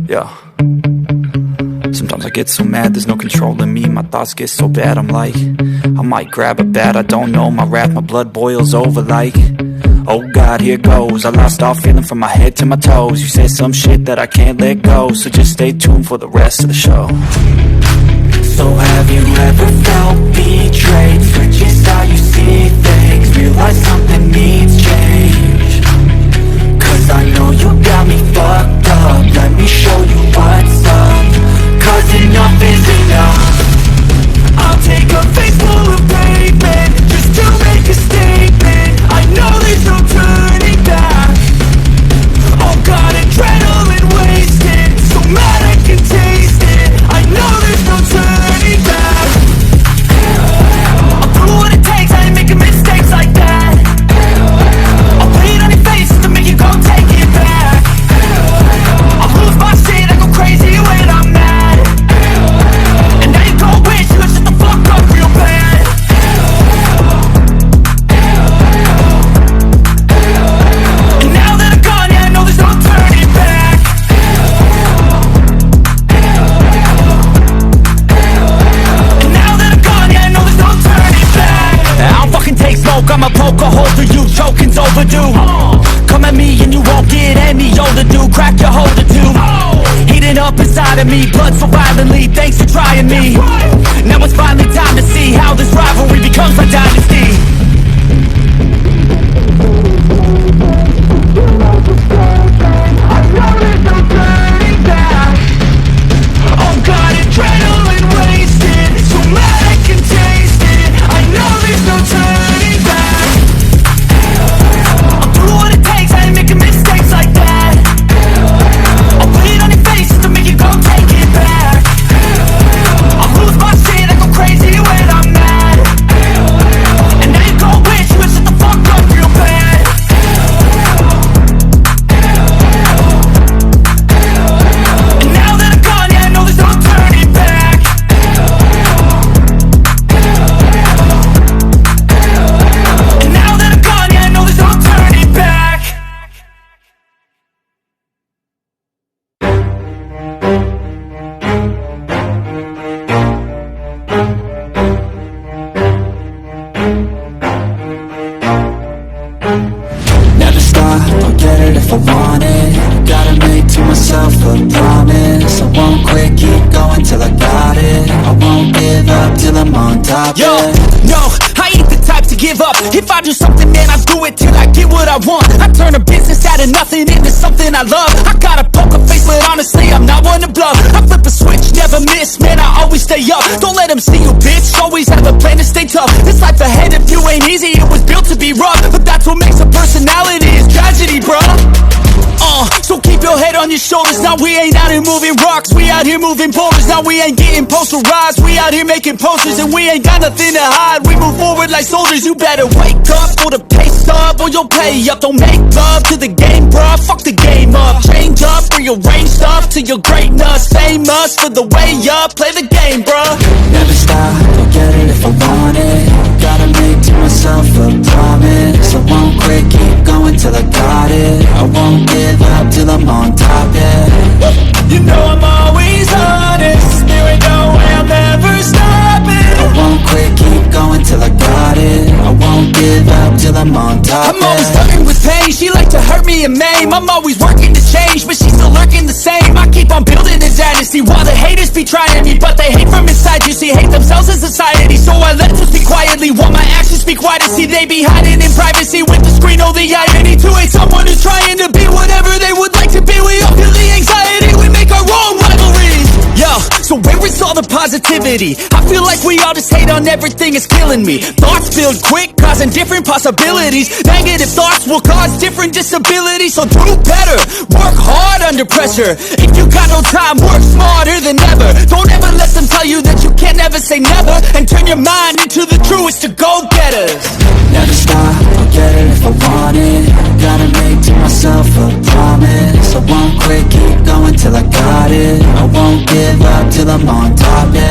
Yeah. Sometimes I get so mad, there's no controlling me. My thoughts get so bad, I'm like, I might grab a bat, I don't know. My wrath, my blood boils over like, oh God, here goes. I lost all feeling from my head to my toes. You said some shit that I can't let go, so just stay tuned for the rest of the show. So have you ever felt betrayed? Switches how you see things, realize something needs change. Cause I know you got me fucked up, let me show you what's up. Cause enough is enough. I'll take a face full of pavement just to make a statement. I know there's no turning back. Oh God, adrenaline wasted, so mad I can taste it. I know there's no turning back. I'll do what it takes, I ain't making mistakes like that. I'll put it on your face to make you go take it back. I'll lose my shit, I go crazy when I'm mad. And now you gon' wish you would shut the fuck up real bad. And now that I'm gone, yeah, I know there's no turning back. And now that I'm gone, yeah, I know there's no turning back. I don't fucking take smoke, I'ma poke a hole through you, choking's overdue. Come at me and you won't get any older, dude. Crack your holder too. Heating up inside of me, blood so violently, thanks for trying me. Now it's finally time to see how this rivalry becomes a dynasty. I know there's no turning back. Oh God, adrenaline wasted, so mad I can taste it. I know there's no turning back. I'll do what it takes, I ain't making mistakes like that. I'll put it on your face to make you go take it back. I'll lose my shit, I go crazy when I'm mad. And now you gon' wish you would shut the fuck up real bad. And now that I'm gone, yeah, I know there's no turning back. And now that I'm gone, yeah, I know there's no turning back. Never stop, I'll get it if I want it. Gotta make to myself a promise. I won't quit, keep going till I got it. I won't give up till I'm on top. Yo, no, I ain't the type to give up. If I do something, man, I'll do it till I get what I want. I turn a business out of nothing into something I love. I got a poker face, but honestly, I'm not one to bluff. I flip a switch, never miss, man, I always stay up. Don't let them see you, bitch, always have a plan to stay tough. This life ahead of you ain't easy, it was built to be rough. But that's what makes a personality, is tragedy, bruh. So keep your head on your shoulders. Now we ain't out here moving rocks, we out here moving boulders. Now we ain't getting posterized, we out here making posters. And we ain't got nothing to hide, we move forward like soldiers. You better wake up for the pay stub, or you'll pay up. Don't make love to the game, bruh, fuck the game up. Change up, rearrange stuff to your greatness. Famous for the way up, play the game, bruh. Never stop, I'll get it if I want it. Gotta make to myself a promise. I won't quit, keep going till I got it. I won't give up till I'm on top, yeah. You know I'm always honest, there ain't no way I'm ever stopping. I won't quit, keep going till I got it. I won't give up till I'm on top, I'm always flirting with pain, she like to hurt me and maim. I'm always working to change, but she's still lurking the same. I keep on building a dynasty while the haters be trying me. But they hate from inside, you see, hate themselves in society. So I let them speak quietly while my actions speak wider. See, they be hiding in privacy with the screen, oh the irony. To hate someone who's trying to be whatever they would like to be. We all feel the anxiety, we make our own rivalries. Yo, so where is all the positivity? I feel like we all just hate on everything, it's killing me. Thoughts build quick, causing different possibilities. Negative thoughts will cause different disabilities. So do better, work hard under pressure. If you got no time, work smarter than ever. Don't ever let them tell you that you can't never say never. And turn your mind into the truest to go-getters. Never stop, I'll get it if I want it. Gotta make to myself a promise. I won't quit, keep going till I got it. I won't give up till I'm on top, yeah.